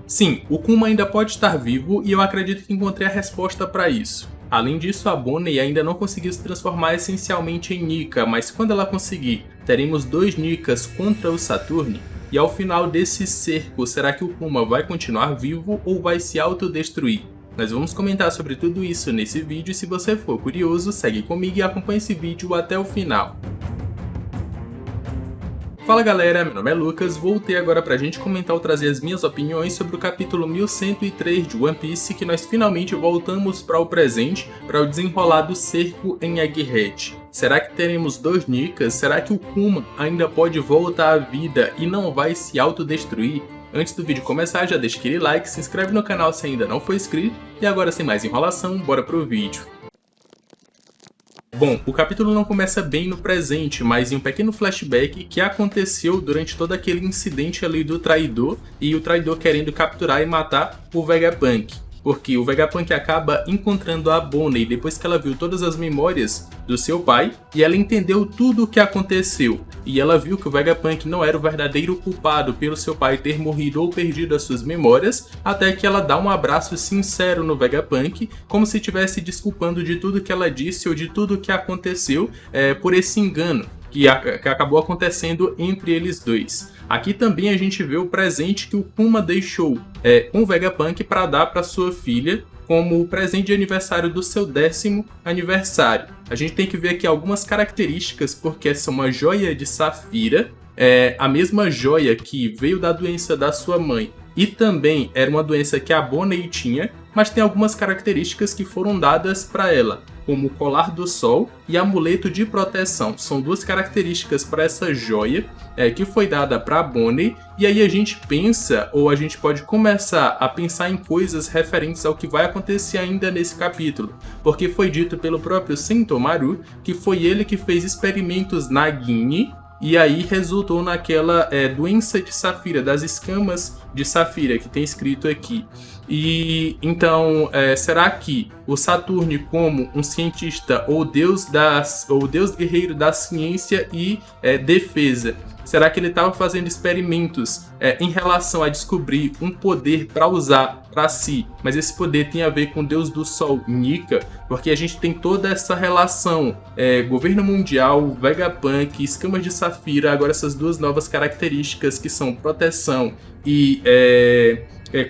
Sim, o Kuma ainda pode estar vivo e eu acredito que encontrei a resposta para isso. Além disso, a Bonnie ainda não conseguiu se transformar essencialmente em Nika, mas quando ela conseguir, teremos 2 Nikas contra o Saturne? E ao final desse cerco, será que o Kuma vai continuar vivo ou vai se autodestruir? Nós vamos comentar sobre tudo isso nesse vídeo e se você for curioso, segue comigo e acompanhe esse vídeo até o final. Fala galera, meu nome é Lucas, voltei agora pra gente comentar ou trazer as minhas opiniões sobre o capítulo 1103 de One Piece, que nós finalmente voltamos para o presente, para o desenrolar do cerco em Egghead. Será que teremos 2 Nikas? Será que o Kuma ainda pode voltar à vida e não vai se autodestruir? Antes do vídeo começar, já deixa aquele like, se inscreve no canal se ainda não for inscrito, e agora sem mais enrolação, bora pro vídeo. Bom, o capítulo não começa bem no presente, mas em um pequeno flashback que aconteceu durante todo aquele incidente ali do traidor e o traidor querendo capturar e matar o Vegapunk. Porque o Vegapunk acaba encontrando a Bonnie depois que ela viu todas as memórias do seu pai e ela entendeu tudo o que aconteceu. E ela viu que o Vegapunk não era o verdadeiro culpado pelo seu pai ter morrido ou perdido as suas memórias, até que ela dá um abraço sincero no Vegapunk, como se estivesse desculpando de tudo que ela disse ou de tudo que aconteceu por esse engano que acabou acontecendo entre eles dois. Aqui também a gente vê o presente que o Kuma deixou com o Vegapunk para dar para sua filha como o presente de aniversário do seu 10º aniversário. A gente tem que ver aqui algumas características, porque essa é uma joia de safira, a mesma joia que veio da doença da sua mãe e também era uma doença que a Bonnie tinha, mas tem algumas características que foram dadas para ela, como o colar do sol e amuleto de proteção. São 2 características para essa joia que foi dada para a Bonnie, e aí a gente pensa, ou a gente pode começar a pensar em coisas referentes ao que vai acontecer ainda nesse capítulo, porque foi dito pelo próprio Sentomaru que foi ele que fez experimentos na Guine, e aí resultou naquela doença de Safira, das escamas de Safira, que tem escrito aqui. E então, será que o Saturne, como um cientista ou deus guerreiro da ciência e defesa, será que ele estava fazendo experimentos em relação a descobrir um poder para usar para si, mas esse poder tem a ver com o Deus do Sol, Nika, porque a gente tem toda essa relação, governo mundial, Vegapunk, escamas de Safira, agora essas 2 novas características que são proteção e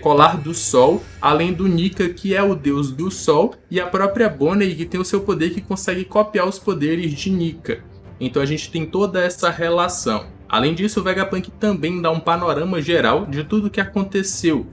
colar do sol, além do Nika, que é o deus do sol, e a própria Bonnie, que tem o seu poder que consegue copiar os poderes de Nika. Então a gente tem toda essa relação. Além disso, o Vegapunk também dá um panorama geral de tudo o que aconteceu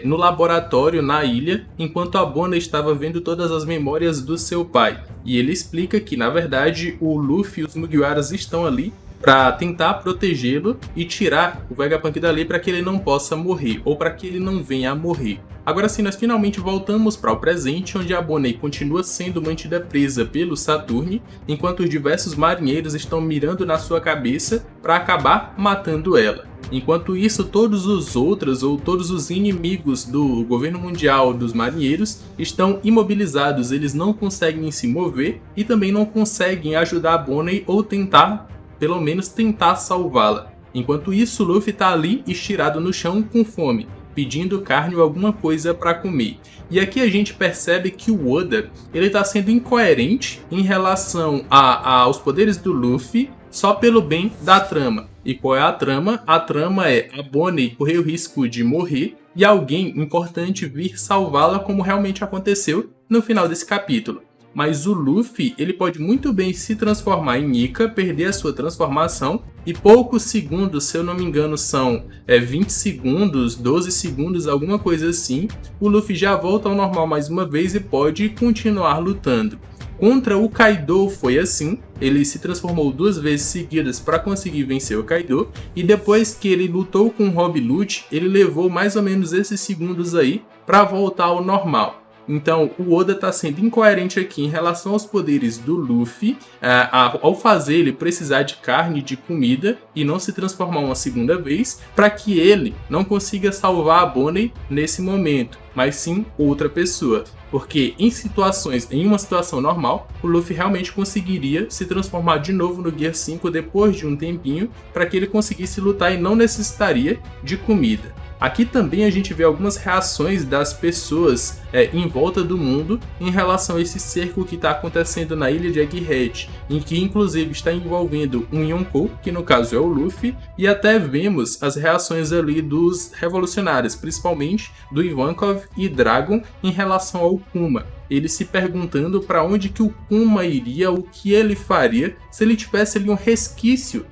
no laboratório, na ilha, enquanto a Bonnie estava vendo todas as memórias do seu pai. E ele explica que, na verdade, o Luffy e os Mugiwaras estão ali para tentar protegê-lo e tirar o Vegapunk dali para que ele não possa morrer, ou para que ele não venha a morrer. Agora sim, nós finalmente voltamos para o presente, onde a Bonnie continua sendo mantida presa pelo Saturne, enquanto os diversos marinheiros estão mirando na sua cabeça para acabar matando ela. Enquanto isso, todos os inimigos do governo mundial dos marinheiros estão imobilizados, eles não conseguem se mover e também não conseguem ajudar a Bonnie ou pelo menos tentar salvá-la. Enquanto isso, Luffy está ali estirado no chão com fome, pedindo carne ou alguma coisa para comer. E aqui a gente percebe que o Oda está sendo incoerente em relação aos poderes do Luffy só pelo bem da trama. E qual é a trama? A trama é a Bonnie correr o risco de morrer e alguém importante vir salvá-la, como realmente aconteceu no final desse capítulo. Mas o Luffy, ele pode muito bem se transformar em Nika, perder a sua transformação, e poucos segundos, se eu não me engano são 20 segundos, 12 segundos, alguma coisa assim, o Luffy já volta ao normal mais uma vez e pode continuar lutando. Contra o Kaido foi assim, ele se transformou 2 vezes seguidas para conseguir vencer o Kaido, e depois que ele lutou com o Rob Lute, ele levou mais ou menos esses segundos aí para voltar ao normal. Então, o Oda está sendo incoerente aqui em relação aos poderes do Luffy, ao fazer ele precisar de carne, de comida, e não se transformar uma segunda vez, para que ele não consiga salvar a Bonnie nesse momento, mas sim outra pessoa. Porque em uma situação normal, o Luffy realmente conseguiria se transformar de novo no Gear 5 depois de um tempinho, para que ele conseguisse lutar e não necessitaria de comida. Aqui também a gente vê algumas reações das pessoas em volta do mundo em relação a esse cerco que está acontecendo na ilha de Egghead, em que inclusive está envolvendo um Yonkou, que no caso é o Luffy, e até vemos as reações ali dos revolucionários, principalmente do Ivankov e Dragon em relação ao Kuma. Ele se perguntando para onde que o Kuma iria, o que ele faria se ele tivesse ali um resquício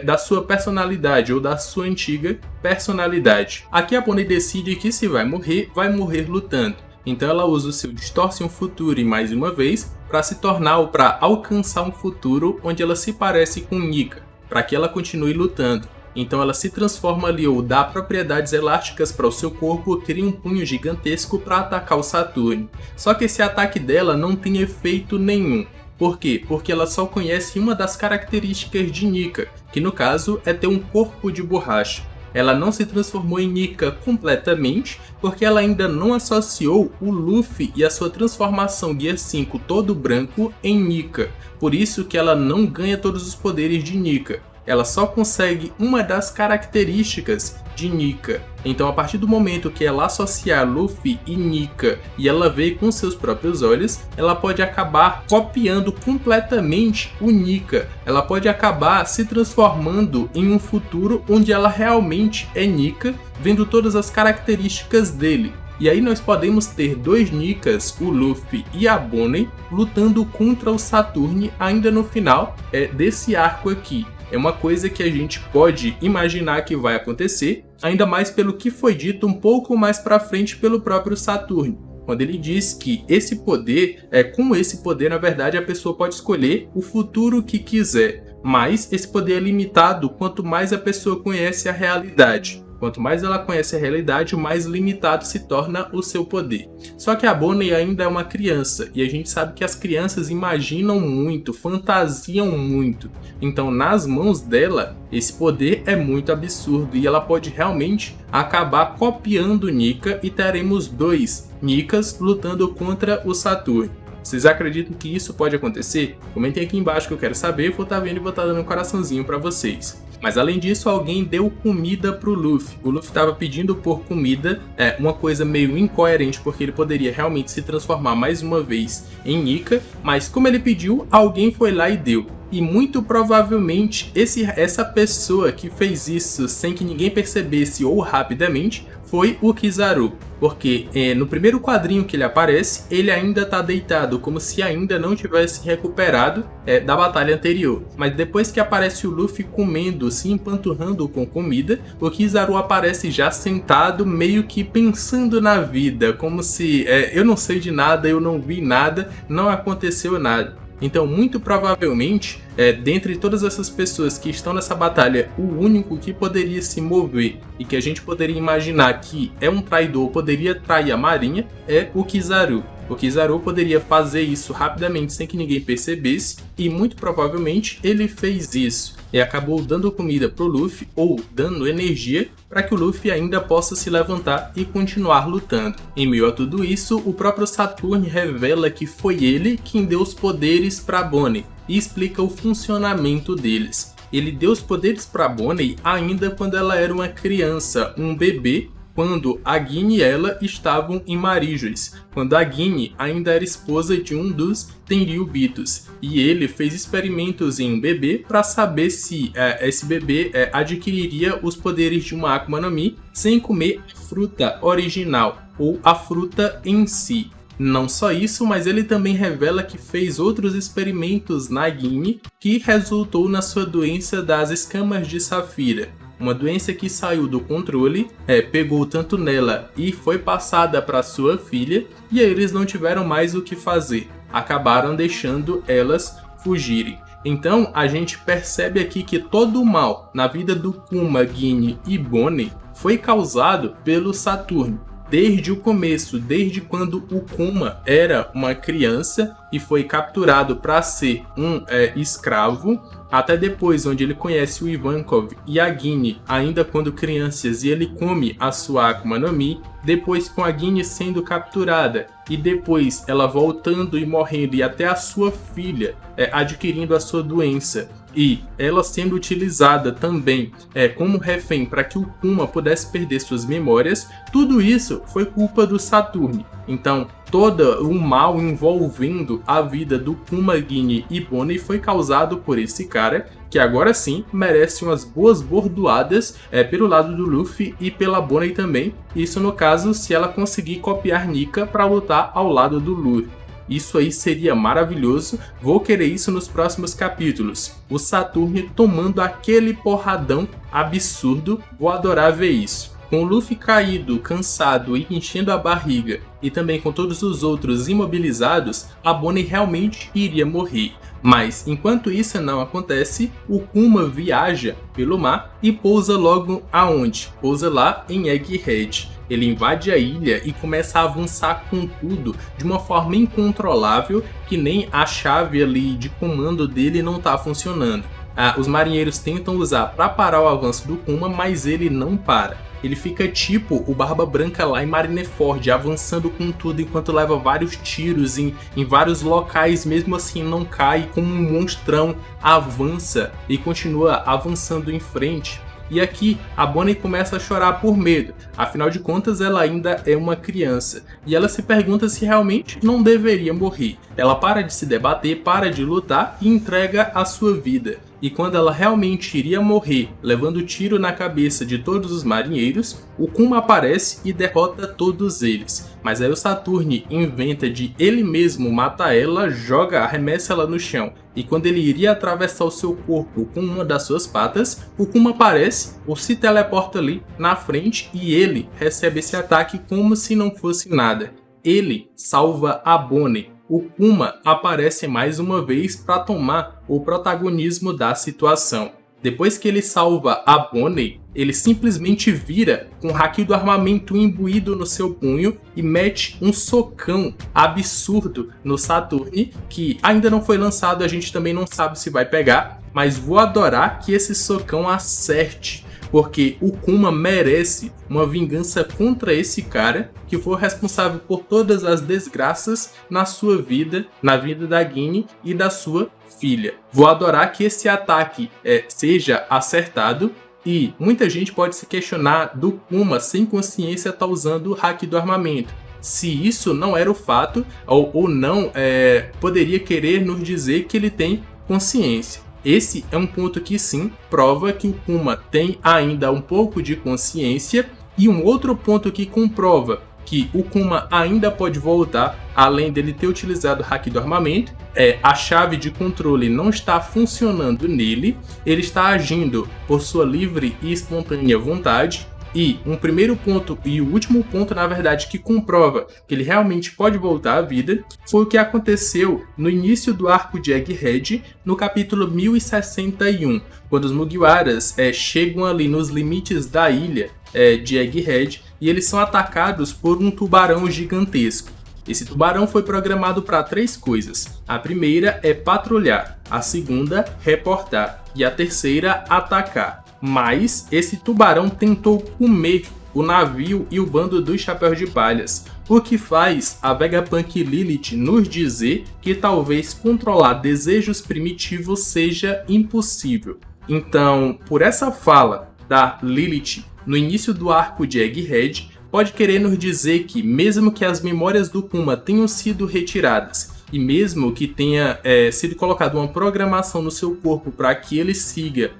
da sua personalidade ou da sua antiga personalidade. Aqui a Bonnie decide que se vai morrer lutando. Então ela usa o seu Distortion Future mais uma vez para se tornar ou para alcançar um futuro onde ela se parece com Nika, para que ela continue lutando. Então ela se transforma ali ou dá propriedades elásticas para o seu corpo, cria um punho gigantesco para atacar o Saturno. Só que esse ataque dela não tem efeito nenhum. Por quê? Porque ela só conhece uma das características de Nika, que no caso é ter um corpo de borracha. Ela não se transformou em Nika completamente, porque ela ainda não associou o Luffy e a sua transformação Gear 5 todo branco em Nika. Por isso que ela não ganha todos os poderes de Nika. Ela só consegue uma das características de Nika. Então a partir do momento que ela associar Luffy e Nika e ela vê com seus próprios olhos, ela pode acabar copiando completamente o Nika. Ela pode acabar se transformando em um futuro onde ela realmente é Nika, vendo todas as características dele. E aí nós podemos ter dois Nikas, o Luffy e a Bonnie, lutando contra o Saturn ainda no final desse arco aqui. É uma coisa que a gente pode imaginar que vai acontecer, ainda mais pelo que foi dito um pouco mais pra frente pelo próprio Saturn, quando ele diz que esse poder, com esse poder na verdade a pessoa pode escolher o futuro que quiser, mas esse poder é limitado quanto mais a pessoa conhece a realidade. Quanto mais ela conhece a realidade, mais limitado se torna o seu poder. Só que a Bonnie ainda é uma criança, e a gente sabe que as crianças imaginam muito, fantasiam muito. Então, nas mãos dela, esse poder é muito absurdo, e ela pode realmente acabar copiando Nika, e teremos dois Nikas lutando contra o Saturn. Vocês acreditam que isso pode acontecer? Comentem aqui embaixo que eu quero saber, vou estar vendo e vou estar dando um coraçãozinho pra vocês. Mas além disso, alguém deu comida pro Luffy. O Luffy estava pedindo por comida, uma coisa meio incoerente, porque ele poderia realmente se transformar mais uma vez em Nika, mas como ele pediu, alguém foi lá e deu. E muito provavelmente essa pessoa que fez isso sem que ninguém percebesse ou rapidamente foi o Kizaru, porque no primeiro quadrinho que ele aparece, ele ainda está deitado, como se ainda não tivesse recuperado da batalha anterior. Mas depois que aparece o Luffy comendo, se empanturrando com comida, o Kizaru aparece já sentado, meio que pensando na vida, como se eu não sei de nada, eu não vi nada, não aconteceu nada. Então, muito provavelmente, dentre todas essas pessoas que estão nessa batalha, o único que poderia se mover e que a gente poderia imaginar que é um traidor, poderia trair a marinha, é o Kizaru. O Kizaru poderia fazer isso rapidamente sem que ninguém percebesse, e muito provavelmente ele fez isso e acabou dando comida pro Luffy ou dando energia para que o Luffy ainda possa se levantar e continuar lutando. Em meio a tudo isso, o próprio Saturn revela que foi ele quem deu os poderes para Bonnie e explica o funcionamento deles. Ele deu os poderes para Bonnie ainda quando ela era uma criança, um bebê, quando a Ginny e ela estavam em Marijos, quando a Ginny ainda era esposa de um dos Tenryubitos, e ele fez experimentos em um bebê para saber se esse bebê adquiriria os poderes de uma Akuma no Mi sem comer a fruta original, ou a fruta em si. Não só isso, mas ele também revela que fez outros experimentos na Ginny que resultou na sua doença das escamas de Safira. Uma doença que saiu do controle, pegou tanto nela e foi passada para sua filha, e aí eles não tiveram mais o que fazer. Acabaram deixando elas fugirem. Então a gente percebe aqui que todo o mal na vida do Kuma, Ginny e Bonnie foi causado pelo Saturno. Desde o começo, desde quando o Kuma era uma criança e foi capturado para ser um escravo, até depois, onde ele conhece o Ivankov e a Ginny, ainda quando crianças, e ele come a sua Akuma no Mi, depois com a Ginny sendo capturada, e depois ela voltando e morrendo, e até a sua filha adquirindo a sua doença. e ela sendo utilizada também como refém para que o Kuma pudesse perder suas memórias, tudo isso foi culpa do Saturn. Então, todo o mal envolvendo a vida do Kuma, Ginny e Bonnie foi causado por esse cara, que agora sim merece umas boas bordoadas pelo lado do Luffy e pela Bonnie também. Isso no caso, se ela conseguir copiar Nika para lutar ao lado do Luffy. Isso aí seria maravilhoso, vou querer isso nos próximos capítulos. O Saturn tomando aquele porradão absurdo, vou adorar ver isso. Com o Luffy caído, cansado e enchendo a barriga, e também com todos os outros imobilizados, a Bonnie realmente iria morrer. Mas, enquanto isso não acontece, o Kuma viaja pelo mar e pousa logo aonde? Pousa lá em Egghead. Ele invade a ilha e começa a avançar com tudo de uma forma incontrolável, que nem a chave ali de comando dele não está funcionando. Os marinheiros tentam usar para parar o avanço do Kuma, mas ele não para. Ele fica tipo o Barba Branca lá em Marineford, avançando com tudo enquanto leva vários tiros em vários locais, mesmo assim não cai, como um monstrão avança e continua avançando em frente. E aqui a Bonnie começa a chorar por medo, afinal de contas ela ainda é uma criança, e ela se pergunta se realmente não deveria morrer. Ela para de se debater, para de lutar e entrega a sua vida. E quando ela realmente iria morrer, levando tiro na cabeça de todos os marinheiros, o Kuma aparece e derrota todos eles. Mas aí o Saturn inventa de ele mesmo matar ela, arremessa ela no chão. E quando ele iria atravessar o seu corpo com uma das suas patas, o Kuma aparece ou se teleporta ali na frente e ele recebe esse ataque como se não fosse nada. Ele salva a Bonnie. O Kuma aparece mais uma vez para tomar o protagonismo da situação. Depois que ele salva a Bonnie, ele simplesmente vira com o haki do armamento imbuído no seu punho e mete um socão absurdo no Saturn, que ainda não foi lançado, a gente também não sabe se vai pegar, mas vou adorar que esse socão acerte, porque o Kuma merece uma vingança contra esse cara que foi responsável por todas as desgraças na sua vida, na vida da Ginny e da sua filha. Vou adorar que esse ataque seja acertado, e muita gente pode se questionar do Kuma sem consciência estar usando o haki do armamento. Se isso não era o fato, ou não poderia querer nos dizer que ele tem consciência. Esse é um ponto que sim, prova que o Kuma tem ainda um pouco de consciência, e um outro ponto que comprova que o Kuma ainda pode voltar, além dele ter utilizado o haki do armamento, a chave de controle não está funcionando nele, ele está agindo por sua livre e espontânea vontade. E um primeiro ponto e o último ponto, na verdade, que comprova que ele realmente pode voltar à vida, foi o que aconteceu no início do arco de Egghead, no capítulo 1061, quando os Mugiwaras chegam ali nos limites da ilha de Egghead e eles são atacados por um tubarão gigantesco. Esse tubarão foi programado para 3 coisas. A primeira é patrulhar, a segunda, reportar e a terceira, atacar. Mas esse tubarão tentou comer o navio e o bando dos Chapéus de Palhas, o que faz a Vegapunk Lilith nos dizer que talvez controlar desejos primitivos seja impossível. Então, por essa fala da Lilith no início do arco de Egghead, pode querer nos dizer que mesmo que as memórias do Kuma tenham sido retiradas, e mesmo que tenha sido colocada uma programação no seu corpo para que ele siga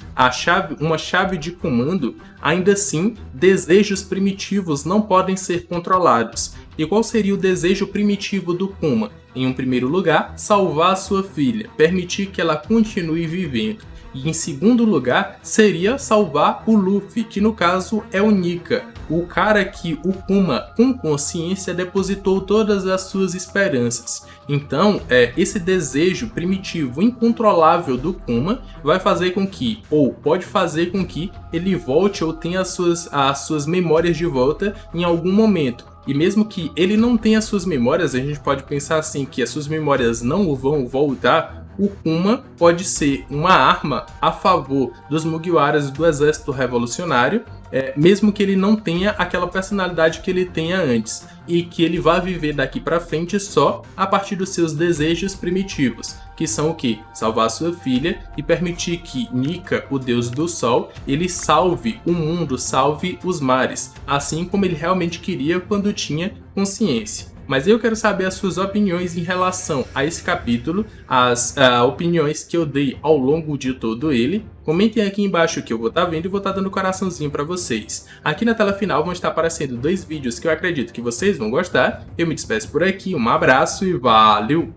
uma chave de comando, ainda assim, desejos primitivos não podem ser controlados. E qual seria o desejo primitivo do Kuma? Em um primeiro lugar, salvar a sua filha, permitir que ela continue vivendo. E em segundo lugar, seria salvar o Luffy, que no caso é o Nika, o cara que o Kuma, com consciência, depositou todas as suas esperanças. Então, esse desejo primitivo incontrolável do Kuma vai fazer com que, ou pode fazer com que, ele volte ou tenha as suas memórias de volta em algum momento. E mesmo que ele não tenha suas memórias, a gente pode pensar assim, que as suas memórias não vão voltar, o Kuma pode ser uma arma a favor dos Mugiwaras do Exército Revolucionário, mesmo que ele não tenha aquela personalidade que ele tenha antes, e que ele vá viver daqui pra frente só a partir dos seus desejos primitivos, que são o quê? Salvar sua filha e permitir que Nika, o deus do sol, ele salve o mundo, salve os mares, assim como ele realmente queria quando tinha consciência. Mas eu quero saber as suas opiniões em relação a esse capítulo, as opiniões que eu dei ao longo de todo ele. Comentem aqui embaixo que eu vou estar vendo e vou estar dando coraçãozinho para vocês. Aqui na tela final vão estar aparecendo 2 vídeos que eu acredito que vocês vão gostar. Eu me despeço por aqui, um abraço e valeu!